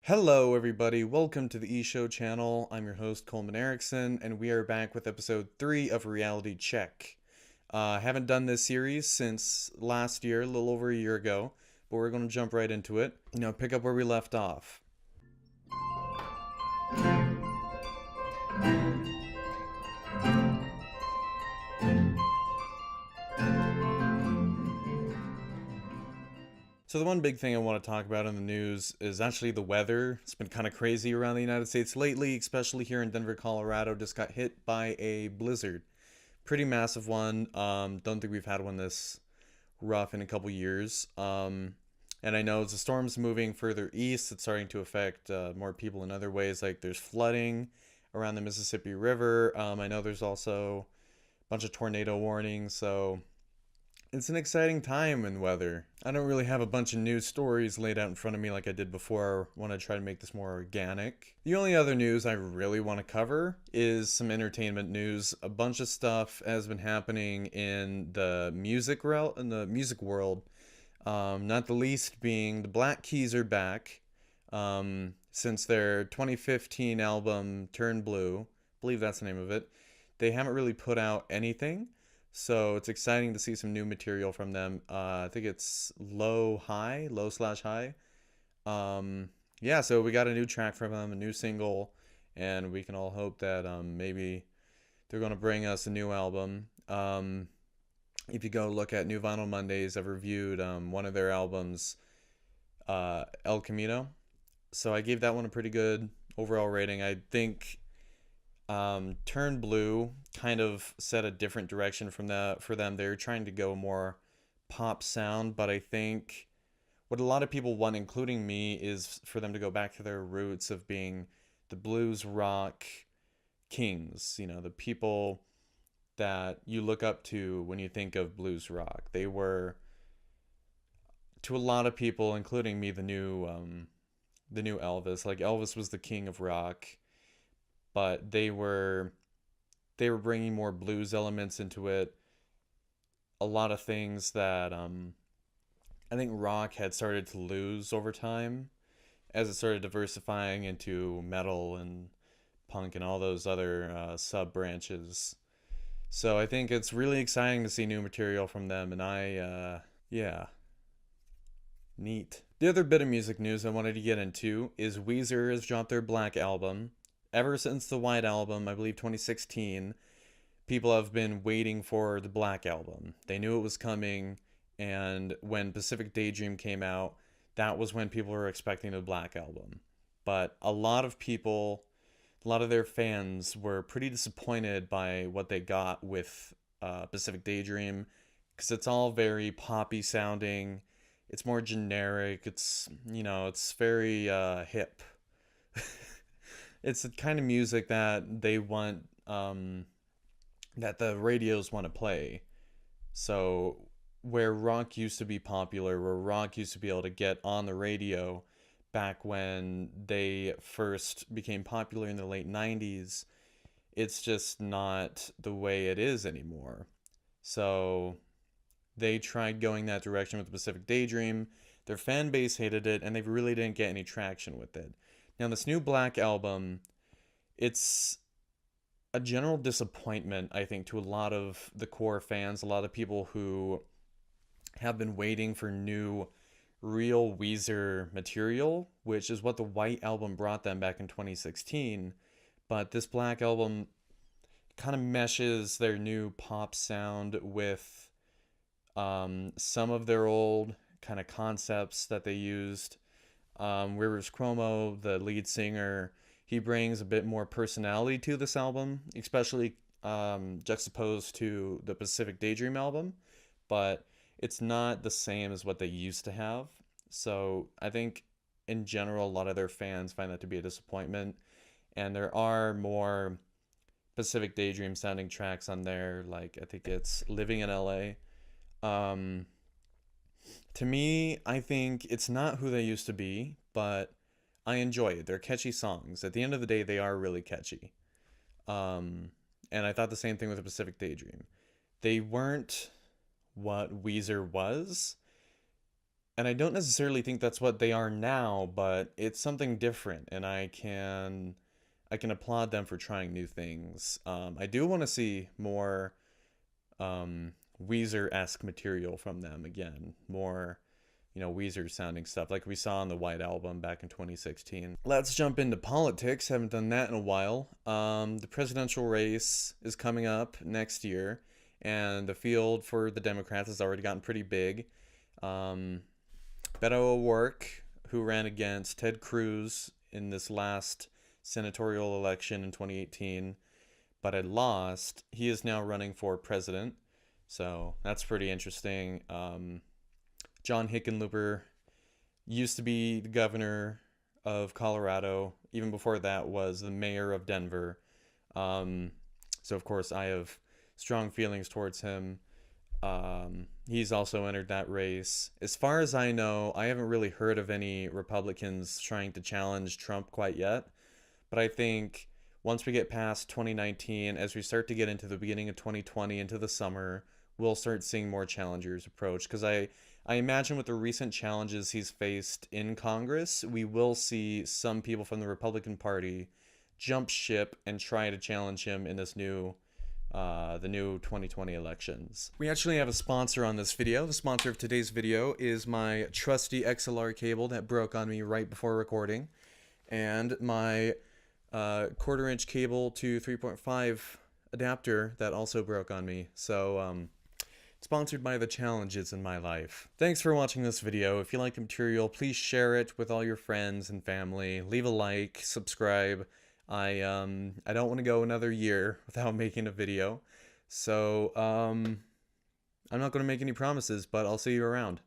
Hello, everybody. Welcome to the eShow channel. I'm your host, Coleman Erickson, and we are back with episode 3 of Reality Check. Haven't done this series since last year, a little over a year ago, but we're going to jump right into it. Pick up where we left off. So the one big thing I want to talk about in the news is actually the weather. It's been kind of crazy around the United States lately, especially here in Denver, Colorado. Just got hit by a blizzard. Pretty massive one. Don't think we've had one this rough in a couple years. And I know as the storm's moving further east, it's starting to affect more people in other ways. Like there's flooding around the Mississippi River. I know there's also a bunch of tornado warnings. So it's an exciting time in weather. I don't really have a bunch of news stories laid out in front of me like I did before. I want to try to make this more organic. The only other news I really want to cover is some entertainment news. A bunch of stuff has been happening in the music world. Not the least being the Black Keys are back. Since their 2015 album Turn Blue, I believe that's the name of it, they haven't really put out anything. So it's exciting to see some new material from them. I think it's low slash high. Yeah, so we got a new track from them, a new single, and we can all hope that maybe they're going to bring us a new album. If you go look at New Vinyl Mondays, I've reviewed one of their albums, El Camino. So I gave that one a pretty good overall rating. I think Turn Blue kind of set a different direction for them. They're trying to go more pop sound, but I think what a lot of people want, including me, is for them to go back to their roots of being the blues rock kings, the people that you look up to when you think of blues rock. They were, to a lot of people, including me, the new Elvis. Like Elvis was the king of rock, but they were bringing more blues elements into it. A lot of things that I think rock had started to lose over time as it started diversifying into metal and punk and all those other sub branches. So I think it's really exciting to see new material from them, and yeah, neat. The other bit of music news I wanted to get into is Weezer has dropped their Black album. Ever since the White album, I believe 2016, people have been waiting for the Black album. They knew it was coming, and when Pacific Daydream came out, that was when people were expecting the Black album. But a lot of people, a lot of their fans were pretty disappointed by what they got with Pacific Daydream, because it's all very poppy sounding. It's more generic. It's very hip. It's the kind of music that they want, that the radios want to play. So where rock used to be popular, where rock used to be able to get on the radio back when they first became popular in the late 90s, it's just not the way it is anymore. So they tried going that direction with the Pacific Daydream. Their fan base hated it, and they really didn't get any traction with it. Now, this new Black album, it's a general disappointment, I think, to a lot of the core fans, a lot of people who have been waiting for new, real Weezer material, which is what the White album brought them back in 2016. But this Black album kind of meshes their new pop sound with some of their old kind of concepts that they used. Rivers Cuomo, the lead singer, he brings a bit more personality to this album, especially juxtaposed to the Pacific Daydream album, but it's not the same as what they used to have. So I think in general, a lot of their fans find that to be a disappointment, and there are more Pacific Daydream sounding tracks on there, like I think it's Living in LA. Um, to me, I think it's not who they used to be, but I enjoy it. They're catchy songs. At the end of the day, they are really catchy. Um, and I thought the same thing with the Pacific Daydream. They weren't what Weezer was. And I don't necessarily think that's what they are now, but it's something different, and I can applaud them for trying new things. I do want to see more Weezer-esque material from them again, more Weezer sounding stuff like we saw on the White Album back in 2016. Let's jump into politics. Haven't done that in a while. The presidential race is coming up next year, and the field for the Democrats has already gotten pretty big. Um, Beto O'Rourke, who ran against Ted Cruz in this last senatorial election in 2018, but had lost, he is now running for president. So that's pretty interesting. John Hickenlooper used to be the governor of Colorado. Even before that, was the mayor of Denver. So of course, I have strong feelings towards him. He's also entered that race. As far as I know, I haven't really heard of any Republicans trying to challenge Trump quite yet. But I think once we get past 2019, as we start to get into the beginning of 2020, into the summer, we'll start seeing more challengers approach. Because I imagine with the recent challenges he's faced in Congress, we will see some people from the Republican Party jump ship and try to challenge him in this the new 2020 elections. We actually have a sponsor on this video. The sponsor of today's video is my trusty XLR cable that broke on me right before recording, and my quarter-inch cable to 3.5 adapter that also broke on me. So, sponsored by the challenges in my life. Thanks for watching this video. If you like the material, please share it with all your friends and family. Leave a like, subscribe. I don't want to go another year without making a video. So, I'm not going to make any promises, but I'll see you around.